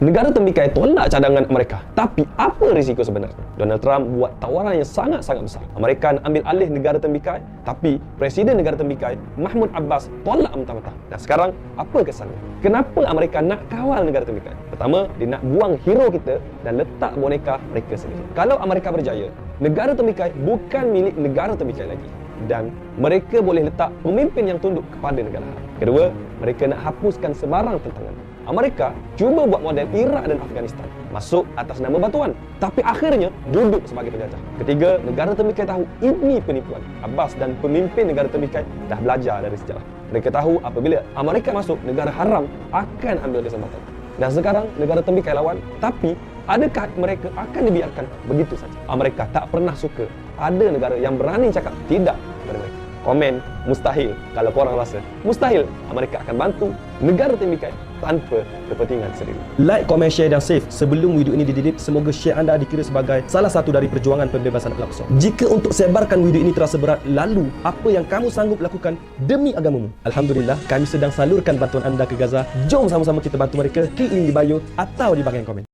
Negara tembikai tolak cadangan Amerika. Tapi apa risiko sebenarnya? Donald Trump buat tawaran yang sangat-sangat besar. Amerika nak ambil alih negara tembikai, tapi Presiden negara tembikai Mahmud Abbas tolak mentah-mentah. Dan sekarang apa kesannya? Kenapa Amerika nak kawal negara tembikai? Pertama, dia nak buang hero kita dan letak boneka mereka sendiri. Kalau Amerika berjaya, negara tembikai bukan milik negara tembikai lagi, dan mereka boleh letak pemimpin yang tunduk kepada negara haram. Kedua, mereka nak hapuskan sebarang tentangan. Amerika cuba buat model Iraq dan Afghanistan, masuk atas nama bantuan, tapi akhirnya duduk sebagai penjajah. Ketiga, negara tembikai tahu ini penipuan. Abbas dan pemimpin negara tembikai dah belajar dari sejarah. Mereka tahu apabila Amerika masuk, negara haram akan ambil kesempatan. Dan sekarang negara tembikai lawan, tapi adakah mereka akan dibiarkan begitu saja? Amerika tak pernah suka ada negara yang berani cakap tidak kepada mereka. Komen mustahil. Kalau korang rasa mustahil, Amerika akan bantu negara tembikai tanpa kepentingan sendiri. Like, komen, share dan save. Sebelum video ini di-delete, semoga share anda dikira sebagai salah satu dari perjuangan pembebasan Al-Aqsa. Jika untuk sebarkan video ini terasa berat, lalu apa yang kamu sanggup lakukan demi agamamu? Alhamdulillah, kami sedang salurkan bantuan anda ke Gaza. Jom sama-sama kita bantu mereka. Klik link di bio atau di bahagian komen.